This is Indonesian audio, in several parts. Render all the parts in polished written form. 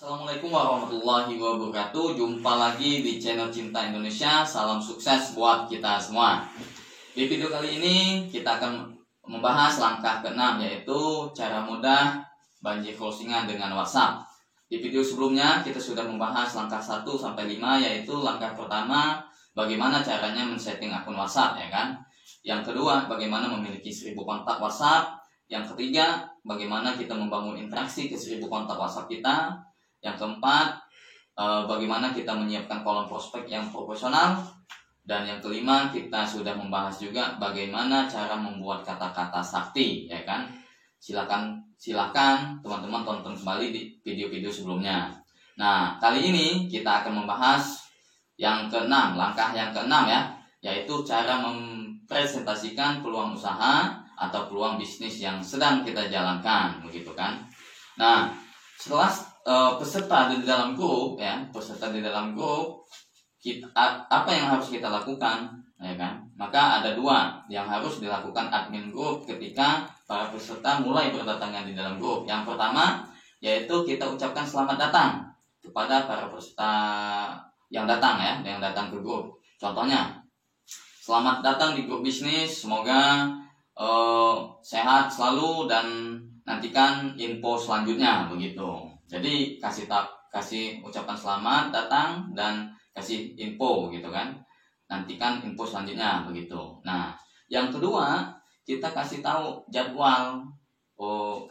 Assalamualaikum warahmatullahi wabarakatuh. Jumpa lagi di channel Cinta Indonesia. Salam sukses buat kita semua. Di video kali ini kita akan membahas langkah ke-6, yaitu cara mudah banjir closingan dengan WhatsApp. Di video sebelumnya kita sudah membahas langkah 1 sampai 5, yaitu langkah pertama bagaimana caranya men-setting akun WhatsApp, ya kan? Yang kedua, bagaimana memiliki 1000 kontak WhatsApp. Yang ketiga, bagaimana kita membangun interaksi ke 1000 kontak WhatsApp kita. Yang keempat, bagaimana kita menyiapkan kolom prospek yang profesional. Dan yang kelima, kita sudah membahas juga bagaimana cara membuat kata-kata sakti, ya kan? Silakan teman-teman tonton kembali di video-video sebelumnya. Nah, kali ini kita akan membahas yang ke-6, langkah yang ke-6 ya, yaitu cara mempresentasikan peluang usaha atau peluang bisnis yang sedang kita jalankan, begitu kan? Nah, setelah peserta di dalam grup, apa yang harus kita lakukan, ya kan? Maka ada 2 yang harus dilakukan admin grup ketika para peserta mulai berdatangan di dalam grup. Yang pertama, yaitu kita ucapkan selamat datang kepada para peserta yang datang, ya, yang datang ke grup. Contohnya, selamat datang di grup bisnis, semoga sehat selalu dan nantikan info selanjutnya, begitu. Jadi kasih ucapan selamat datang dan kasih info, gitu kan. Nantikan info selanjutnya, begitu. Nah, yang kedua, kita kasih tahu jadwal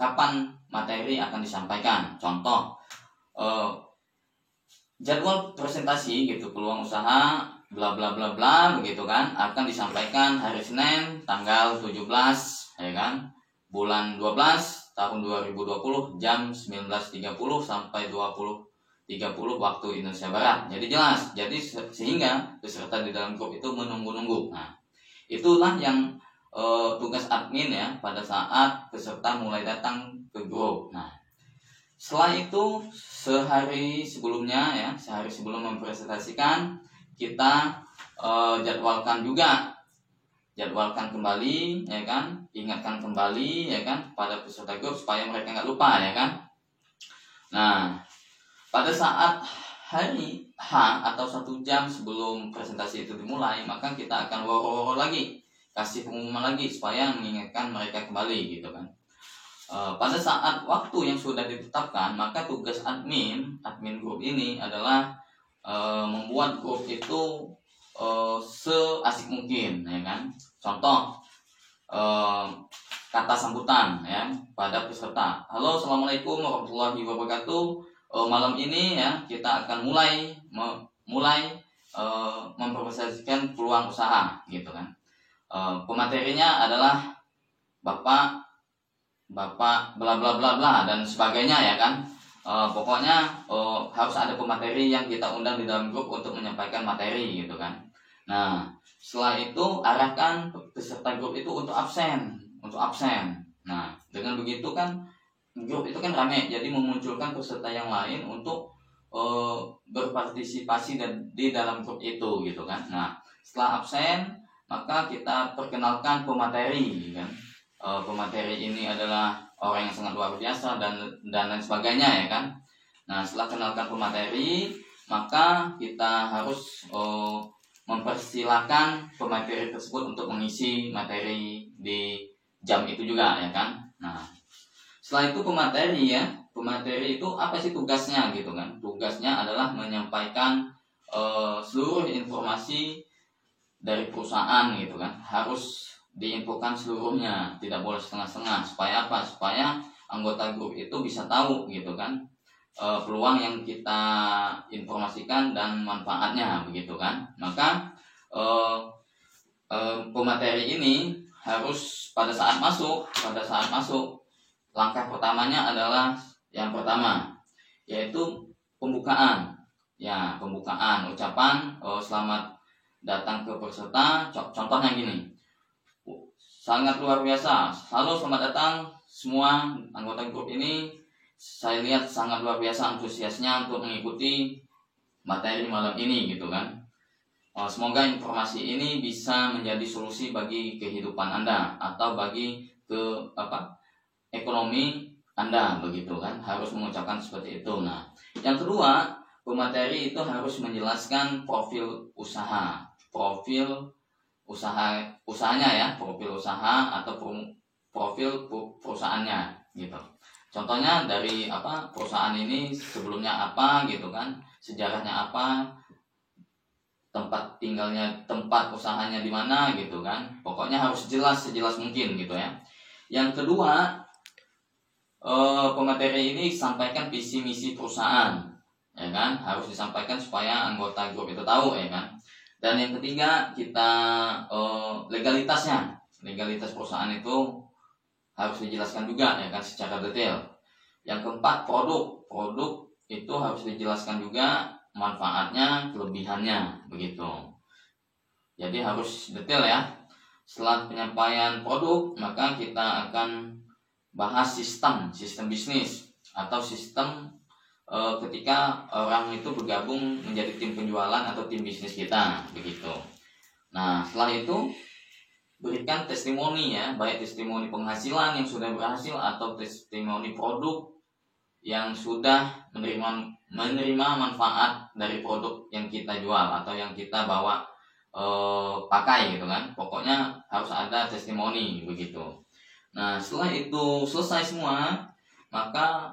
kapan materi akan disampaikan. Contoh, jadwal presentasi gitu, peluang usaha bla bla bla bla, begitu kan, akan disampaikan hari Senin tanggal 17, ya kan, bulan 12 tahun 2020 jam 19.30 sampai 20.30 waktu Indonesia Barat. Jadi jelas, jadi sehingga peserta di dalam grup itu menunggu-nunggu. Nah, itulah yang tugas admin ya pada saat peserta mulai datang ke grup. Nah, setelah itu sehari sebelum mempresentasikan, kita jadwalkan kembali, ya kan, ingatkan kembali, ya kan, pada peserta grup supaya mereka nggak lupa, ya kan. Nah, pada saat hari H atau 1 jam sebelum presentasi itu dimulai, maka kita akan woro-woro lagi, kasih pengumuman lagi supaya mengingatkan mereka kembali, gitu kan. Pada saat waktu yang sudah ditetapkan, maka tugas admin grup ini adalah membuat grup itu seasik mungkin, ya kan. Contoh, kata sambutan ya pada peserta. Halo, assalamualaikum warahmatullahi wabarakatuh. Malam ini ya kita akan mulai mempresentasikan peluang usaha, gitu kan. Pematerinya adalah bapak bla bla bla bla dan sebagainya, ya kan. Pokoknya harus ada pemateri yang kita undang di dalam grup untuk menyampaikan materi, gitu kan. Nah, setelah itu arahkan peserta grup itu untuk absen. Nah, dengan begitu kan grup itu kan ramai, jadi memunculkan peserta yang lain untuk berpartisipasi di dalam grup itu, gitu kan. Nah, setelah absen, maka kita perkenalkan pemateri, kan. Pemateri ini adalah orang yang sangat luar biasa dan lain sebagainya, ya kan. Nah, setelah kenalkan pemateri, maka kita harus mempersilahkan pemateri tersebut untuk mengisi materi di jam itu juga, ya kan. Nah, setelah itu pemateri itu apa sih tugasnya, gitu kan. Tugasnya adalah menyampaikan seluruh informasi dari perusahaan, gitu kan. Harus diinfokan seluruhnya, tidak boleh setengah-setengah. Supaya apa? Supaya anggota grup itu bisa tahu, gitu kan, peluang yang kita informasikan dan manfaatnya, begitu kan. Maka pemateri ini harus pada saat masuk langkah pertamanya adalah yang pertama, yaitu pembukaan ucapan selamat datang ke peserta. Contohnya gini, sangat luar biasa, halo selamat datang semua anggota grup ini, saya lihat sangat luar biasa antusiasnya untuk mengikuti materi malam ini, gitu kan. Semoga informasi ini bisa menjadi solusi bagi kehidupan Anda atau bagi ekonomi Anda, begitu kan, harus mengucapkan seperti itu. Nah, yang kedua, pemateri itu harus menjelaskan profil usahanya ya, profil usaha atau profil perusahaannya gitu. Contohnya dari perusahaan ini sebelumnya apa gitu kan, sejarahnya apa, tempat usahanya di mana gitu kan. Pokoknya harus jelas sejelas mungkin gitu ya. Yang kedua, pemateri ini sampaikan visi misi perusahaan, ya kan, harus disampaikan supaya anggota grup itu tahu, ya kan. Dan yang ketiga, kita legalitas perusahaan itu harus dijelaskan juga, ya kan, secara detail. Yang keempat, produk itu harus dijelaskan juga manfaatnya, kelebihannya, begitu. Jadi harus detail ya. Setelah penyampaian produk, maka kita akan bahas sistem bisnis atau sistem ketika orang itu bergabung menjadi tim penjualan atau tim bisnis kita, begitu. Nah, setelah itu berikan testimoni ya, baik testimoni penghasilan yang sudah berhasil atau testimoni produk yang sudah menerima manfaat dari produk yang kita jual atau yang kita bawa pakai gitu kan. Pokoknya harus ada testimoni, begitu. Nah, setelah itu selesai semua, maka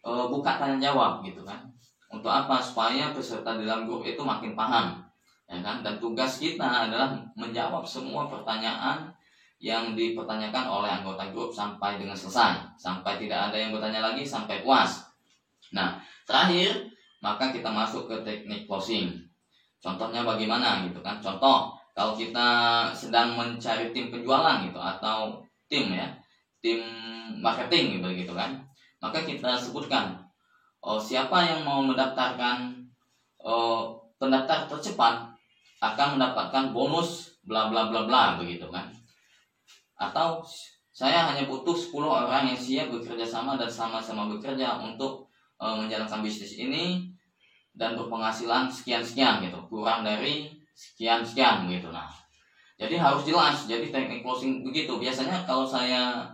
buka tanya jawab gitu kan. Untuk apa? Supaya peserta dalam grup itu makin paham, ya kan. Dan tugas kita adalah menjawab semua pertanyaan yang dipertanyakan oleh anggota grup sampai dengan selesai, sampai tidak ada yang bertanya lagi, sampai puas. Nah, terakhir maka kita masuk ke teknik closing. Contohnya bagaimana gitu kan? Contoh, kalau kita sedang mencari tim penjualan gitu atau tim marketing gitu kan, maka kita sebutkan siapa yang mau mendaftarkan, pendaftar tercepat akan mendapatkan bonus bla bla bla bla, begitu kan. Atau saya hanya butuh 10 orang yang siap bekerja sama dan sama-sama bekerja untuk menjalankan bisnis ini dan berpenghasilan sekian-sekian gitu, kurang dari sekian-sekian gitu. Nah, jadi harus jelas. Jadi teknik closing begitu. Biasanya kalau saya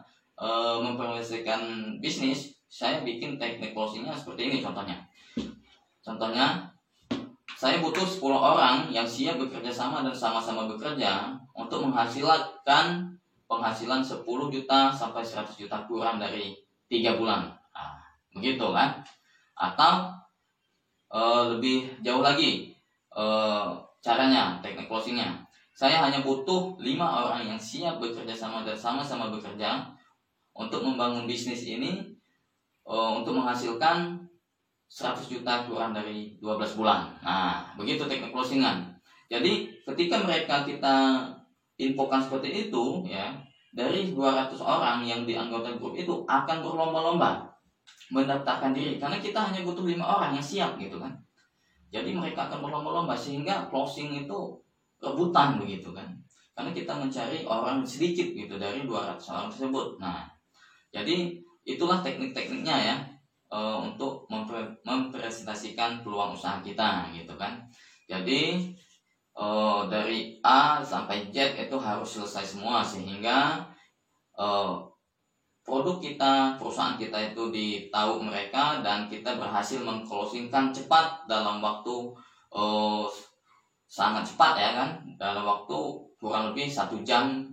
mempromosikan bisnis, saya bikin teknik closingnya seperti ini. Contohnya saya butuh 10 orang yang siap bekerja sama dan sama-sama bekerja untuk menghasilkan penghasilan 10 juta sampai 100 juta kurang dari 3 bulan. Nah, begitu kan. Atau lebih jauh lagi caranya, teknik closingnya. Saya hanya butuh 5 orang yang siap bekerja sama dan sama-sama bekerja untuk membangun bisnis ini, untuk menghasilkan 100 juta kurang dari 12 bulan. Nah, begitu teknik closingan. Jadi ketika kita infokan seperti itu ya, dari 200 orang yang di anggota grup itu akan berlomba-lomba mendaftarkan diri, karena kita hanya butuh 5 orang yang siap gitu kan. Jadi mereka akan berlomba-lomba sehingga closing itu rebutan, begitu kan. Karena kita mencari orang sedikit gitu dari 200 orang tersebut. Nah, jadi itulah teknik-tekniknya ya, untuk mempresentasikan peluang usaha kita gitu kan. Jadi dari A sampai Z itu harus selesai semua sehingga produk kita, perusahaan kita itu ditahu mereka dan kita berhasil mengclosingkan cepat dalam waktu sangat cepat ya kan. Dalam waktu kurang lebih 1 jam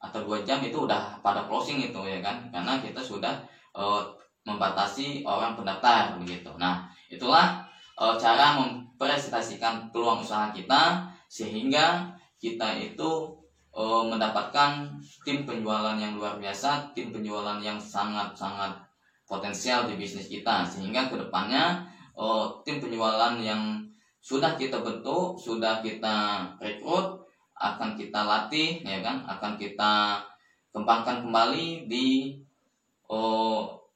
atau 2 jam itu udah pada closing itu ya kan, karena kita sudah membatasi orang pendaftar begitu. Nah, itulah cara mempresentasikan peluang usaha kita sehingga kita itu mendapatkan tim penjualan yang luar biasa, tim penjualan yang sangat-sangat potensial di bisnis kita, sehingga kedepannya tim penjualan yang sudah kita bentuk, sudah kita rekrut, akan kita latih ya kan, akan kita kembangkan kembali di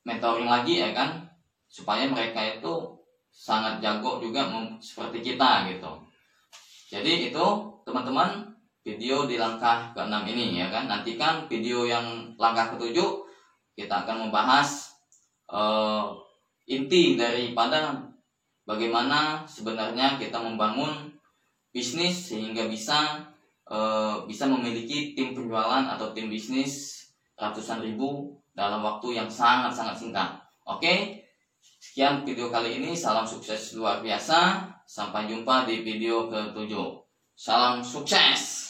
mentoring lagi ya kan, supaya mereka itu sangat jago juga seperti kita gitu. Jadi itu teman-teman video di langkah ke-6 ini ya kan. Nantikan video yang langkah ke-7, kita akan membahas inti daripada bagaimana sebenarnya kita membangun bisnis sehingga bisa memiliki tim penjualan atau tim bisnis ratusan ribu dalam waktu yang sangat-sangat singkat. Oke, sekian video kali ini. Salam sukses luar biasa. Sampai jumpa di video ke-7. Salam sukses.